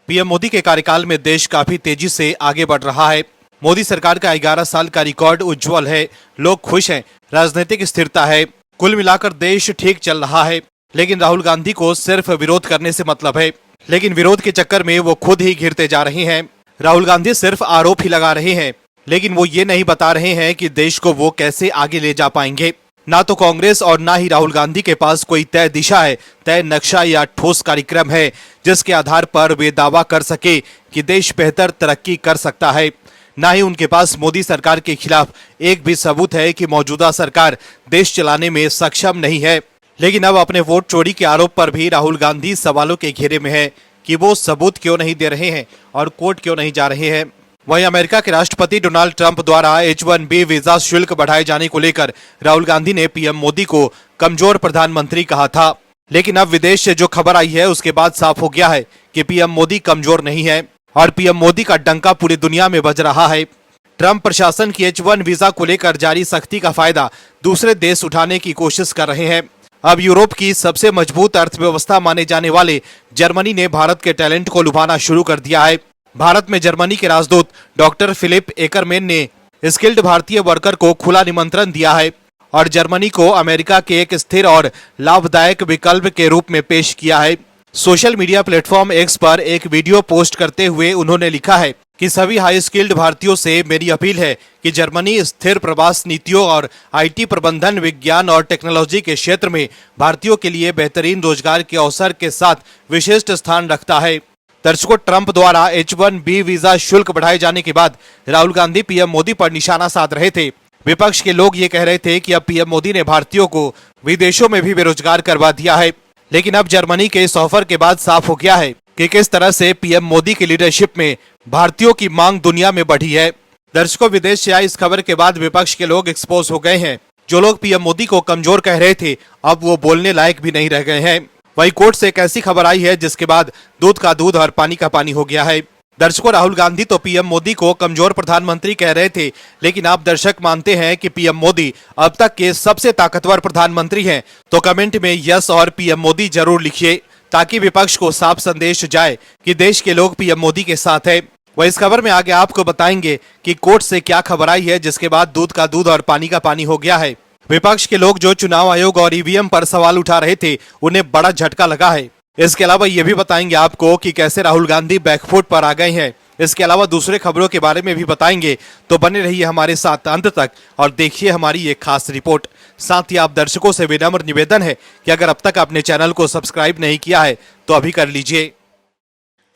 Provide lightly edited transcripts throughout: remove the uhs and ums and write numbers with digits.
PM Modi के कार्यकाल में देश काफी तेजी से आगे बढ़ रहा है। मोदी सरकार का 11 साल का रिकॉर्ड उज्जवल है। लोग खुश हैं, राजनीतिक स्थिरता है, कुल मिलाकर देश ठीक चल रहा है। लेकिन राहुल गांधी को सिर्फ विरोध करने से मतलब है, लेकिन विरोध के चक्कर में वो खुद ही घिरते जा रहे हैं। राहुल गांधी सिर्फ आरोप ही लगा रहे हैं, लेकिन वो ये नहीं बता रहे हैं कि देश को वो कैसे आगे ले जा पाएंगे। ना तो कांग्रेस और ना ही राहुल गांधी के पास कोई तय दिशा है, तय नक्शा या ठोस कार्यक्रम है जिसके आधार पर वे दावा कर सके कि देश बेहतर तरक्की कर सकता है। ना ही उनके पास मोदी सरकार के खिलाफ एक भी सबूत है कि मौजूदा सरकार देश चलाने में सक्षम नहीं है। लेकिन अब अपने वोट चोरी के आरोप पर भी राहुल गांधी सवालों के घेरे में है कि वो सबूत क्यों नहीं दे रहे हैं और कोर्ट क्यों नहीं जा रहे हैं। वहीं अमेरिका के राष्ट्रपति डोनाल्ड ट्रंप द्वारा H-1B वीजा शुल्क बढ़ाए जाने को लेकर राहुल गांधी ने पीएम मोदी को कमजोर प्रधानमंत्री कहा था। लेकिन अब विदेश से जो खबर आई है उसके बाद साफ हो गया है कि पीएम मोदी कमजोर नहीं है और पीएम मोदी का डंका पूरी दुनिया में बज रहा है। ट्रंप प्रशासन की H-1 वीजा को लेकर जारी सख्ती का फायदा दूसरे देश उठाने की कोशिश कर रहे हैं। अब यूरोप की सबसे मजबूत अर्थव्यवस्था माने जाने वाले जर्मनी ने भारत के टैलेंट को लुभाना शुरू कर दिया है। भारत में जर्मनी के राजदूत डॉक्टर फिलिप एकरमैन ने स्किल्ड भारतीय वर्कर को खुला निमंत्रण दिया है और जर्मनी को अमेरिका के एक स्थिर और लाभदायक विकल्प के रूप में पेश किया है। सोशल मीडिया प्लेटफॉर्म एक्स पर एक वीडियो पोस्ट करते हुए उन्होंने लिखा है कि सभी हाई स्किल्ड भारतीयों से मेरी अपील है कि जर्मनी स्थिर प्रवास नीतियों और IT प्रबंधन, विज्ञान और टेक्नोलॉजी के क्षेत्र में भारतीयों के लिए बेहतरीन रोजगार के अवसर के साथ विशिष्ट स्थान रखता है। दर्शकों, ट्रंप द्वारा H-1B वीजा शुल्क बढ़ाए जाने के बाद राहुल गांधी पीएम मोदी पर निशाना साध रहे थे। विपक्ष के लोग ये कह रहे थे कि अब पीएम मोदी ने भारतीयों को विदेशों में भी बेरोजगार करवा दिया है। लेकिन अब जर्मनी के इस ऑफर के बाद साफ हो गया है कि किस तरह से पीएम मोदी की लीडरशिप में भारतीयों की मांग दुनिया में बढ़ी है। दर्शकों, विदेश से आई इस खबर के बाद विपक्ष के लोग एक्सपोज हो गए हैं। जो लोग पीएम मोदी को कमजोर कह रहे थे, अब वो बोलने लायक भी नहीं रह गए हैं। वही कोर्ट से एक ऐसी खबर आई है जिसके बाद दूध का दूध और पानी का पानी हो गया है। दर्शकों, राहुल गांधी तो पीएम मोदी को कमजोर प्रधानमंत्री कह रहे थे, लेकिन आप दर्शक मानते हैं कि पीएम मोदी अब तक के सबसे ताकतवर प्रधानमंत्री हैं, तो कमेंट में यस और पीएम मोदी जरूर लिखिए ताकि विपक्ष को साफ संदेश जाए कि देश के लोग पीएम मोदी के साथ है। वह इस खबर में आगे आपको बताएंगे कि कोर्ट से क्या खबर आई है जिसके बाद दूध का दूध और पानी का पानी हो गया है। विपक्ष के लोग जो चुनाव आयोग और ईवीएम पर सवाल उठा रहे थे, उन्हें बड़ा झटका लगा है। इसके अलावा ये भी बताएंगे आपको कि कैसे राहुल गांधी बैकफुट पर आ गए हैं। इसके अलावा दूसरे खबरों के बारे में भी बताएंगे, तो बने रहिए हमारे साथ अंत तक और देखिए हमारी ये खास रिपोर्ट। साथ ही आप दर्शकों से विनम्र निवेदन है कि अगर अब तक आपने चैनल को सब्सक्राइब नहीं किया है तो अभी कर लीजिए।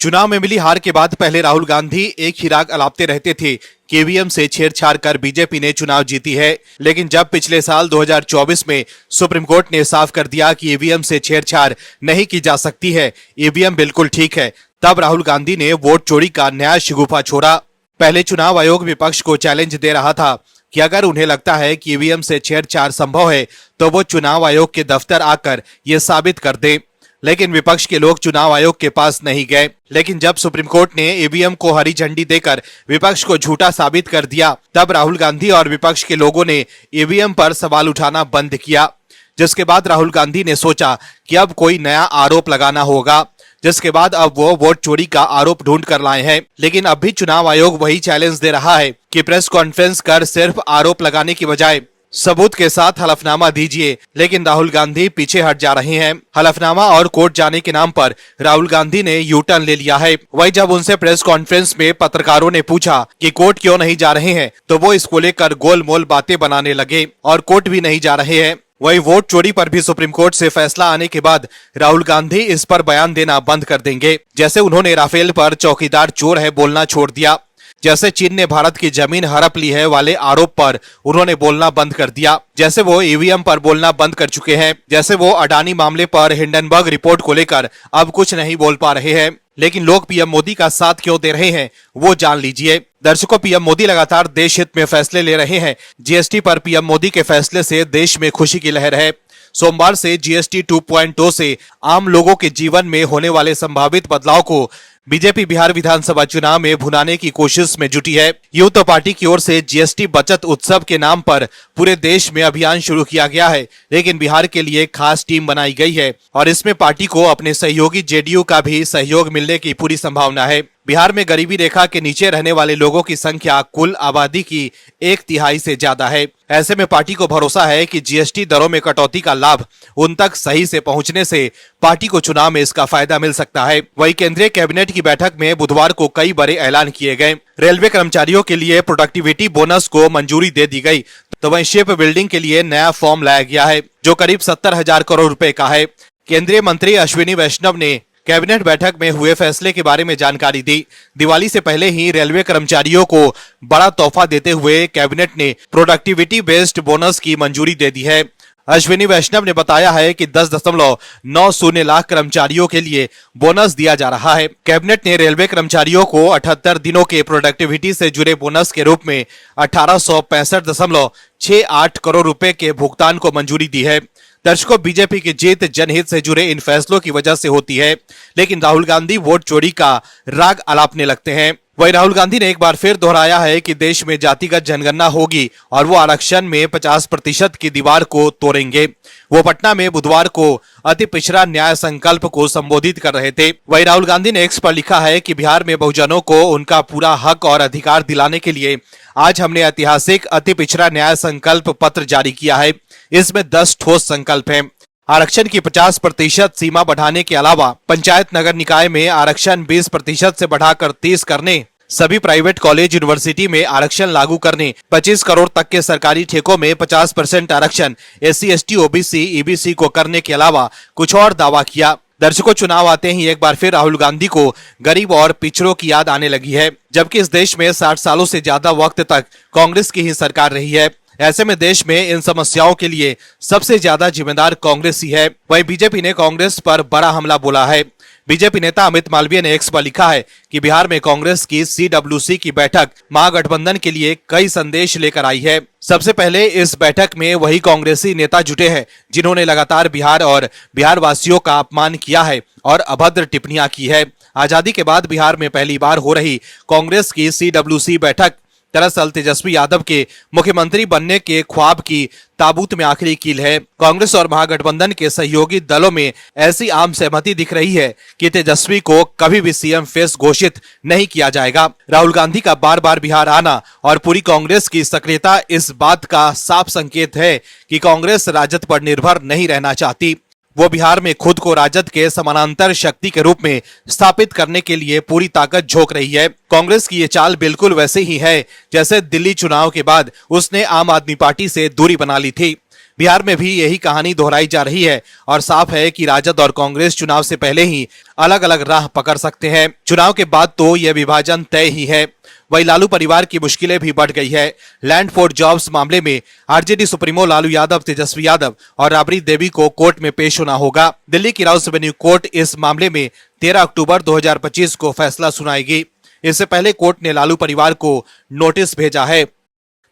चुनाव में मिली हार के बाद पहले राहुल गांधी एक ही राग अलापते रहते थे कि ईवीएम से छेड़छाड़ कर बीजेपी ने चुनाव जीती है। लेकिन जब पिछले साल 2024 में सुप्रीम कोर्ट ने साफ कर दिया कि ईवीएम से छेड़छाड़ नहीं की जा सकती है, ईवीएम बिल्कुल ठीक है, तब राहुल गांधी ने वोट चोरी का नया शिगुफा छोड़ा। पहले चुनाव आयोग विपक्ष को चैलेंज दे रहा था कि अगर उन्हें लगता है कि ईवीएम से छेड़छाड़ संभव है तो वो चुनाव आयोग के दफ्तर आकर ये साबित कर दे। लेकिन विपक्ष के लोग चुनाव आयोग के पास नहीं गए। लेकिन जब सुप्रीम कोर्ट ने ईवीएम को हरी झंडी देकर विपक्ष को झूठा साबित कर दिया, तब राहुल गांधी और विपक्ष के लोगों ने ईवीएम पर सवाल उठाना बंद किया। जिसके बाद राहुल गांधी ने सोचा कि अब कोई नया आरोप लगाना होगा, जिसके बाद अब वो वोट चोरी का आरोप ढूंढ कर लाए हैं। लेकिन अब भी चुनाव आयोग वही चैलेंज दे रहा है कि प्रेस कॉन्फ्रेंस कर सिर्फ आरोप लगाने की बजाय सबूत के साथ हलफनामा दीजिए। लेकिन राहुल गांधी पीछे हट जा रहे हैं। हलफनामा और कोर्ट जाने के नाम पर राहुल गांधी ने यू टर्न ले लिया है। वही जब उनसे प्रेस कॉन्फ्रेंस में पत्रकारों ने पूछा कि कोर्ट क्यों नहीं जा रहे हैं, तो वो इसको लेकर गोलमोल बातें बनाने लगे और कोर्ट भी नहीं जा रहे हैं। वही वोट चोरी पर भी सुप्रीम कोर्ट से फैसला आने के बाद राहुल गांधी इस पर बयान देना बंद कर देंगे। जैसे उन्होंने राफेल पर चौकीदार चोर है बोलना छोड़ दिया, जैसे चीन ने भारत की जमीन हड़प ली है वाले आरोप पर उन्होंने बोलना बंद कर दिया, जैसे वो ईवीएम पर बोलना बंद कर चुके हैं, जैसे वो अडानी मामले पर हिंडनबर्ग रिपोर्ट को लेकर अब कुछ नहीं बोल पा रहे हैं। लेकिन लोग पीएम मोदी का साथ क्यों दे रहे हैं वो जान लीजिए। दर्शकों, पीएम मोदी लगातार देश हित में फैसले ले रहे हैं। जीएसटी पर पीएम मोदी के फैसले से देश में खुशी की लहर है। सोमवार से जीएसटी 2.0 से आम लोगों के जीवन में होने वाले संभावित बदलाव को बीजेपी बिहार विधानसभा चुनाव में भुनाने की कोशिश में जुटी है। यूं तो पार्टी की ओर से जीएसटी बचत उत्सव के नाम पर पूरे देश में अभियान शुरू किया गया है, लेकिन बिहार के लिए खास टीम बनाई गई है और इसमें पार्टी को अपने सहयोगी जेडीयू का भी सहयोग मिलने की पूरी संभावना है। बिहार में गरीबी रेखा के नीचे रहने वाले लोगों की संख्या कुल आबादी की 1/3 से ज्यादा है। ऐसे में पार्टी को भरोसा है कि जीएसटी दरों में कटौती का लाभ उन तक सही से पहुंचने से पार्टी को चुनाव में इसका फायदा मिल सकता है। वहीं केंद्रीय कैबिनेट की बैठक में बुधवार को कई बड़े ऐलान किए गए। रेलवे कर्मचारियों के लिए प्रोडक्टिविटी बोनस को मंजूरी दे दी गई, तो वहीं शिप बिल्डिंग के लिए नया फॉर्म लाया गया है जो करीब 70,000 करोड़ रुपए का है। केंद्रीय मंत्री अश्विनी वैष्णव ने कैबिनेट बैठक में हुए फैसले के बारे में जानकारी दी। दिवाली से पहले ही रेलवे कर्मचारियों को बड़ा तोहफा देते हुए कैबिनेट ने प्रोडक्टिविटी बेस्ड बोनस की मंजूरी दे दी है। अश्विनी वैष्णव ने बताया है कि 10.90 लाख कर्मचारियों के लिए बोनस दिया जा रहा है। कैबिनेट ने रेलवे कर्मचारियों को 78 दिनों के प्रोडक्टिविटी से जुड़े बोनस के रूप में 1865.68 करोड़ रुपए के भुगतान को मंजूरी दी है। दर्शकों, बीजेपी की जीत जनहित से जुड़े इन फैसलों की वजह से होती है, लेकिन राहुल गांधी वोट चोरी का राग अलापने लगते हैं। वहीं राहुल गांधी ने एक बार फिर दोहराया है कि देश में जातिगत जनगणना होगी और वो आरक्षण में 50% की दीवार को तोड़ेंगे। वो पटना में बुधवार को अति पिछड़ा न्याय संकल्प को संबोधित कर रहे थे। वहीं राहुल गांधी ने एक्स पर लिखा है कि बिहार में बहुजनों को उनका पूरा हक और अधिकार दिलाने के लिए आज हमने ऐतिहासिक अति पिछड़ा न्याय संकल्प पत्र जारी किया है। इसमें 10 ठोस संकल्प हैं। आरक्षण की 50% सीमा बढ़ाने के अलावा पंचायत नगर निकाय में आरक्षण 20% से बढ़ाकर 30 करने, सभी प्राइवेट कॉलेज यूनिवर्सिटी में आरक्षण लागू करने, 25 करोड़ तक के सरकारी ठेकों में 50% आरक्षण SC ST OBC EBC को करने के अलावा कुछ और दावा किया। दर्शकों, चुनाव आते ही एक बार फिर राहुल गांधी को गरीब और पिछड़ों की याद आने लगी है, जबकि इस देश में 60 सालों से ज्यादा वक्त तक कांग्रेस की ही सरकार रही है। ऐसे में देश में इन समस्याओं के लिए सबसे ज्यादा जिम्मेदार कांग्रेस ही है। वहीं बीजेपी ने कांग्रेस पर बड़ा हमला बोला है। बीजेपी नेता अमित मालवीय ने एक्स पर लिखा है कि बिहार में कांग्रेस की CWC की बैठक महागठबंधन के लिए कई संदेश लेकर आई है। सबसे पहले इस बैठक में वही कांग्रेसी नेता जुटे हैं जिन्होंने लगातार बिहार और बिहार वासियों का अपमान किया है और अभद्र टिप्पणियां की है। आजादी के बाद बिहार में पहली बार हो रही कांग्रेस की CWC बैठक दरअसल तेजस्वी यादव के मुख्यमंत्री बनने के ख्वाब की ताबूत में आखिरी कील है। कांग्रेस और महागठबंधन के सहयोगी दलों में ऐसी आम सहमति दिख रही है कि तेजस्वी को कभी भी CM फेस घोषित नहीं किया जाएगा। राहुल गांधी का बार बार बिहार आना और पूरी कांग्रेस की सक्रियता इस बात का साफ संकेत है कि कांग्रेस राजद पर निर्भर नहीं रहना चाहती। वो बिहार में खुद को राजद के समानांतर शक्ति के रूप में स्थापित करने के लिए पूरी ताकत झोंक रही है। कांग्रेस की ये चाल बिल्कुल वैसे ही है जैसे दिल्ली चुनाव के बाद उसने आम आदमी पार्टी से दूरी बना ली थी। बिहार में भी यही कहानी दोहराई जा रही है और साफ है कि राजद और कांग्रेस चुनाव से पहले ही अलग अलग राह पकड़ सकते हैं। चुनाव के बाद तो यह विभाजन तय ही है। वही लालू परिवार की मुश्किलें भी बढ़ गई है। लैंड फॉर जॉब्स मामले में आरजेडी सुप्रीमो लालू यादव, तेजस्वी यादव और राबड़ी देवी को कोर्ट में पेश होना होगा। दिल्ली की राउस एवेन्यू कोर्ट इस मामले में 13 अक्टूबर 2025 को फैसला सुनाएगी। इससे पहले कोर्ट ने लालू परिवार को नोटिस भेजा है।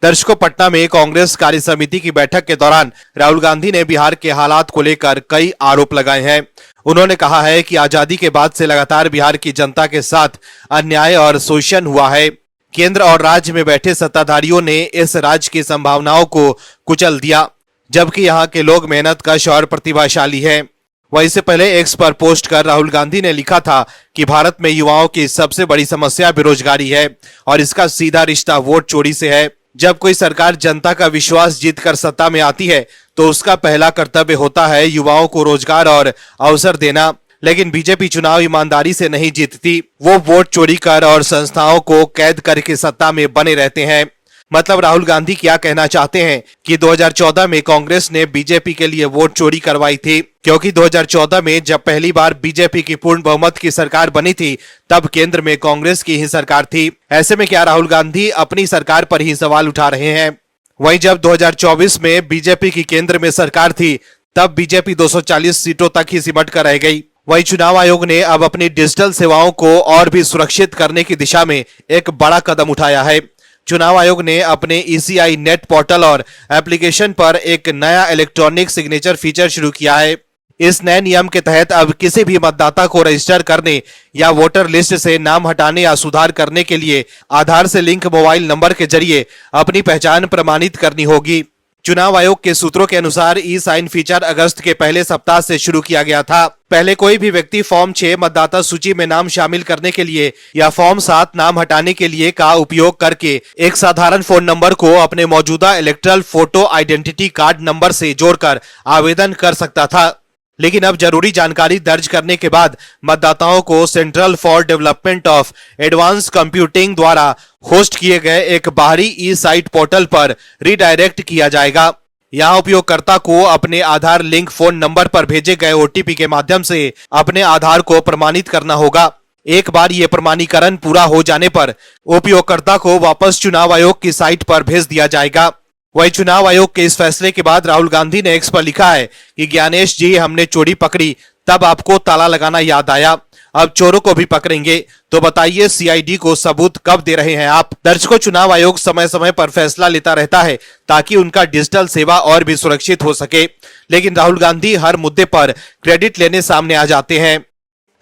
दर्शकों, पटना में कांग्रेस कार्य समिति की बैठक के दौरान राहुल गांधी ने बिहार के हालात को लेकर कई आरोप लगाए हैं। उन्होंने कहा है कि आजादी के बाद से लगातार बिहार की जनता के साथ अन्याय और शोषण हुआ है। केंद्र और राज्य में बैठे सत्ताधारियों ने इस राज्य की संभावनाओं को कुचल दिया, जबकि यहाँ के लोग मेहनतकश और प्रतिभाशाली हैं। वहीं से पहले एक्स पर पोस्ट कर राहुल गांधी ने लिखा था कि भारत में युवाओं की सबसे बड़ी समस्या बेरोजगारी है और इसका सीधा रिश्ता वोट चोरी से है। जब कोई सरकार जनता का विश्वास जीतकर सत्ता में आती है तो उसका पहला कर्तव्य होता है युवाओं को रोजगार और अवसर देना। लेकिन बीजेपी चुनाव ईमानदारी से नहीं जीतती, वो वोट चोरी कर और संस्थाओं को कैद करके सत्ता में बने रहते हैं। मतलब राहुल गांधी क्या कहना चाहते हैं कि 2014 में कांग्रेस ने बीजेपी के लिए वोट चोरी करवाई थी, क्योंकि 2014 में जब पहली बार बीजेपी की पूर्ण बहुमत की सरकार बनी थी तब केंद्र में कांग्रेस की ही सरकार थी। ऐसे में क्या राहुल गांधी अपनी सरकार पर ही सवाल उठा रहे हैं? वहीं जब 2024 में बीजेपी की केंद्र में सरकार थी तब बीजेपी 240 सीटों तक ही सिमट कर रह गई। वहीं चुनाव आयोग ने अब अपनी डिजिटल सेवाओं को और भी सुरक्षित करने की दिशा में एक बड़ा कदम उठाया है। चुनाव आयोग ने अपने ECI नेट पोर्टल और एप्लीकेशन पर एक नया इलेक्ट्रॉनिक सिग्नेचर फीचर शुरू किया है। इस नए नियम के तहत अब किसी भी मतदाता को रजिस्टर करने या वोटर लिस्ट से नाम हटाने या सुधार करने के लिए आधार से लिंक मोबाइल नंबर के जरिए अपनी पहचान प्रमाणित करनी होगी। चुनाव आयोग के सूत्रों के अनुसार ई साइन फीचर अगस्त के पहले सप्ताह से शुरू किया गया था। पहले कोई भी व्यक्ति फॉर्म 6 मतदाता सूची में नाम शामिल करने के लिए या फॉर्म 7 नाम हटाने के लिए का उपयोग करके एक साधारण फोन नंबर को अपने मौजूदा electoral photo identity card number से जोड़कर आवेदन कर सकता था। लेकिन अब जरूरी जानकारी दर्ज करने के बाद मतदाताओं को central for development of advance computing द्वारा होस्ट किए गए एक बाहरी ई साइट पोर्टल पर रिडायरेक्ट किया जाएगा। यहाँ उपयोगकर्ता को अपने आधार लिंक फोन नंबर पर भेजे गए ओटीपी के माध्यम से अपने आधार को प्रमाणित करना होगा। एक बार ये प्रमाणीकरण पूरा हो जाने पर उपयोगकर्ता को वापस चुनाव आयोग की साइट पर भेज दिया जाएगा। वही चुनाव आयोग के इस फैसले के बाद राहुल गांधी ने एक्स पर लिखा है कि ज्ञानेश जी, हमने चोरी पकड़ी तब आपको ताला लगाना याद आया, अब चोरों को भी पकड़ेंगे, तो बताइए सीआईडी को सबूत कब दे रहे हैं आप। दर्शकों, चुनाव आयोग समय समय पर फैसला लेता रहता है ताकि उनका डिजिटल सेवा और भी सुरक्षित हो सके, लेकिन राहुल गांधी हर मुद्दे पर क्रेडिट लेने सामने आ जाते हैं।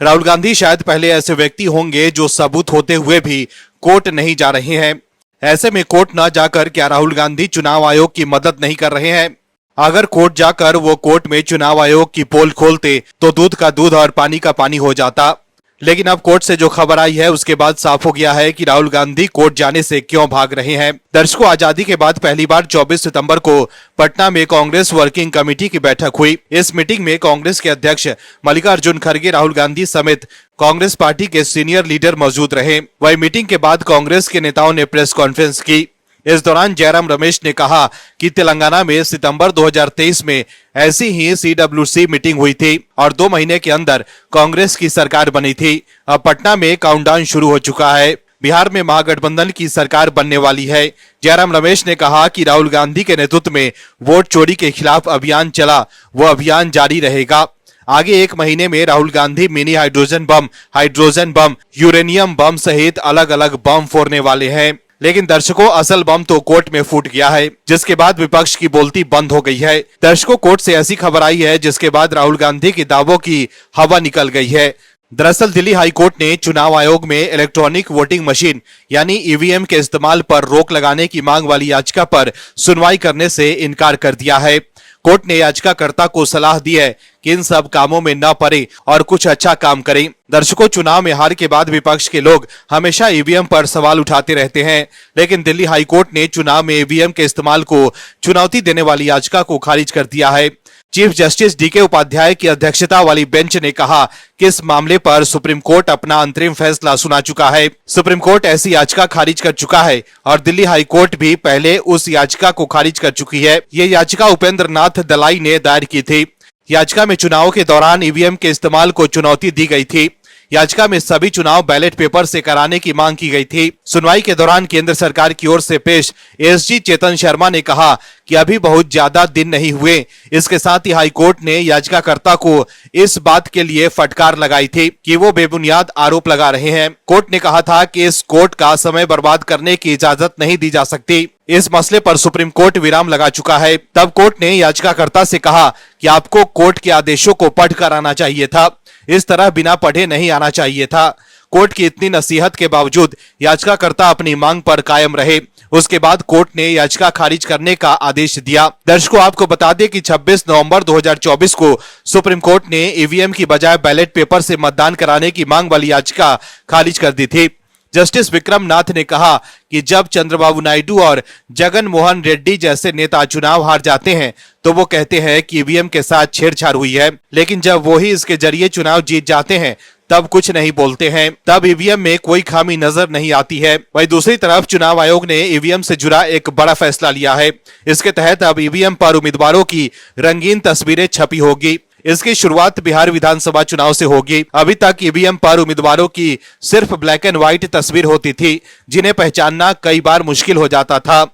राहुल गांधी शायद पहले ऐसे व्यक्ति होंगे जो सबूत होते हुए भी कोर्ट नहीं जा रहे हैं। ऐसे में कोर्ट न जाकर क्या राहुल गांधी चुनाव आयोग की मदद नहीं कर रहे हैं? अगर कोर्ट जाकर वो कोर्ट में चुनाव आयोग की पोल खोलते तो दूध का दूध और पानी का पानी हो जाता। लेकिन अब कोर्ट से जो खबर आई है उसके बाद साफ हो गया है कि राहुल गांधी कोर्ट जाने से क्यों भाग रहे हैं। दर्शकों, आजादी के बाद पहली बार 24 सितंबर को पटना में कांग्रेस वर्किंग कमेटी की बैठक हुई। इस मीटिंग में कांग्रेस के अध्यक्ष मल्लिकार्जुन खड़गे, राहुल गांधी समेत कांग्रेस पार्टी के सीनियर लीडर मौजूद रहे। वही मीटिंग के बाद कांग्रेस के नेताओं ने प्रेस कॉन्फ्रेंस की। इस दौरान जयराम रमेश ने कहा कि तेलंगाना में सितंबर 2023 में ऐसी ही सीडब्ल्यूसी मीटिंग हुई थी और 2 महीने के अंदर कांग्रेस की सरकार बनी थी। अब पटना में काउंटडाउन शुरू हो चुका है। बिहार में महागठबंधन की सरकार बनने वाली है। जयराम रमेश ने कहा कि राहुल गांधी के नेतृत्व में वोट चोरी के खिलाफ अभियान चला, वो अभियान जारी रहेगा। आगे 1 महीने में Rahul Gandhi mini hydrogen bomb, uranium bomb सहित अलग अलग बम फोड़ने वाले हैं। लेकिन दर्शकों, असल बम तो कोर्ट में फूट गया है, जिसके बाद विपक्ष की बोलती बंद हो गई है। दर्शकों, कोर्ट से ऐसी खबर आई है जिसके बाद राहुल गांधी के दावों की हवा निकल गई है। दरअसल दिल्ली हाई कोर्ट ने चुनाव आयोग में इलेक्ट्रॉनिक वोटिंग मशीन यानी ईवीएम के इस्तेमाल पर रोक लगाने की मांग वाली याचिका पर सुनवाई करने से इनकार कर दिया है। कोर्ट ने याचिकाकर्ता को सलाह दी है कि इन सब कामों में न पड़े और कुछ अच्छा काम करें। दर्शकों, चुनाव में हार के बाद विपक्ष के लोग हमेशा ईवीएम पर सवाल उठाते रहते हैं, लेकिन दिल्ली हाई कोर्ट ने चुनाव में ईवीएम के इस्तेमाल को चुनौती देने वाली याचिका को खारिज कर दिया है। चीफ जस्टिस डीके उपाध्याय की अध्यक्षता वाली बेंच ने कहा कि इस मामले पर सुप्रीम कोर्ट अपना अंतरिम फैसला सुना चुका है। सुप्रीम कोर्ट ऐसी याचिका खारिज कर चुका है और दिल्ली हाई कोर्ट भी पहले उस याचिका को खारिज कर चुकी है। ये याचिका उपेंद्र नाथ दलाई ने दायर की थी। याचिका में चुनाव के दौरान ईवीएम के इस्तेमाल को चुनौती दी गई थी। याचिका में सभी चुनाव बैलेट पेपर से कराने की मांग की गई थी। सुनवाई के दौरान केंद्र सरकार की ओर से पेश एसजी चेतन शर्मा ने कहा कि अभी बहुत ज्यादा दिन नहीं हुए। इसके साथ ही हाई कोर्ट ने याचिकाकर्ता को इस बात के लिए फटकार लगाई थी कि वो बेबुनियाद आरोप लगा रहे हैं। कोर्ट ने कहा था कि इस कोर्ट का समय बर्बाद करने की इजाजत नहीं दी जा सकती। इस मसले पर सुप्रीम कोर्ट विराम लगा चुका है। तब कोर्ट ने याचिकाकर्ता से कहा कि आपको कोर्ट के आदेशों को पढ़कर आना चाहिए था, इस तरह बिना पढ़े नहीं आना चाहिए था। कोर्ट की इतनी नसीहत के बावजूद याचिकाकर्ता अपनी मांग पर कायम रहे। उसके बाद कोर्ट ने याचिका खारिज करने का आदेश दिया। दर्शकों, आपको बता दें कि 26 नवंबर 2024 को सुप्रीम कोर्ट ने ईवीएम की बजाय बैलेट पेपर से मतदान कराने की मांग वाली याचिका खारिज कर दी थी। जस्टिस विक्रम नाथ ने कहा कि जब चंद्रबाबू नायडू और जगन मोहन रेड्डी जैसे नेता चुनाव हार जाते हैं तो वो कहते हैं कि ईवीएम के साथ छेड़छाड़ हुई है, लेकिन जब वो ही इसके जरिए चुनाव जीत जाते हैं तब कुछ नहीं बोलते हैं, तब ईवीएम में कोई खामी नजर नहीं आती है। वहीं दूसरी तरफ चुनाव आयोग ने ईवीएम से जुड़ा एक बड़ा फैसला लिया है। इसके तहत अब ईवीएम पर उम्मीदवारों की रंगीन तस्वीरें छपी होगी। इसकी शुरुआत बिहार विधानसभा चुनाव से होगी। अभी तक ईवीएम पर उम्मीदवारों की सिर्फ ब्लैक एंड व्हाइट तस्वीर होती थी, जिन्हें पहचानना कई बार मुश्किल हो जाता था।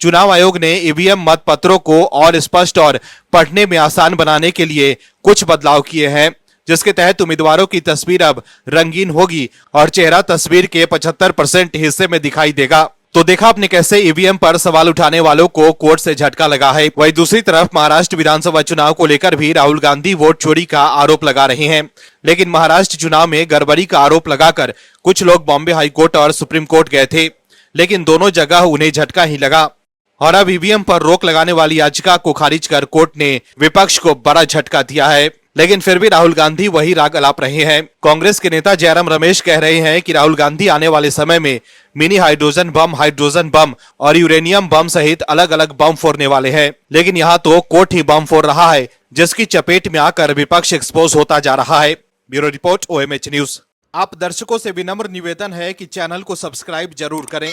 चुनाव आयोग ने ईवीएम मत पत्रों को और स्पष्ट और पढ़ने में आसान बनाने के लिए कुछ बदलाव किए हैं, जिसके तहत उम्मीदवारों की तस्वीर अब रंगीन होगी और चेहरा तस्वीर के 75% हिस्से में दिखाई देगा। तो देखा आपने कैसे ईवीएम पर सवाल उठाने वालों को कोर्ट से झटका लगा है। वहीं दूसरी तरफ महाराष्ट्र विधानसभा चुनाव को लेकर भी राहुल गांधी वोट चोरी का आरोप लगा रहे हैं। लेकिन महाराष्ट्र चुनाव में गड़बड़ी का आरोप लगाकर कुछ लोग बॉम्बे हाईकोर्ट और सुप्रीम कोर्ट गए थे, लेकिन दोनों जगह उन्हें झटका ही लगा और अब ईवीएम पर रोक लगाने वाली याचिका को खारिज कर कोर्ट ने विपक्ष को बड़ा झटका दिया है। लेकिन फिर भी राहुल गांधी वही राग अलाप रहे हैं। कांग्रेस के नेता जयराम रमेश कह रहे हैं कि राहुल गांधी आने वाले समय में मिनी हाइड्रोजन बम और यूरेनियम बम सहित अलग अलग बम फोड़ने वाले हैं। लेकिन यहाँ तो कोर्ट ही बम फोड़ रहा है, जिसकी चपेट में आकर विपक्ष एक्सपोज होता जा रहा है। Bureau report OMH news. आप दर्शकों से विनम्र निवेदन है कि चैनल को सब्सक्राइब जरूर करें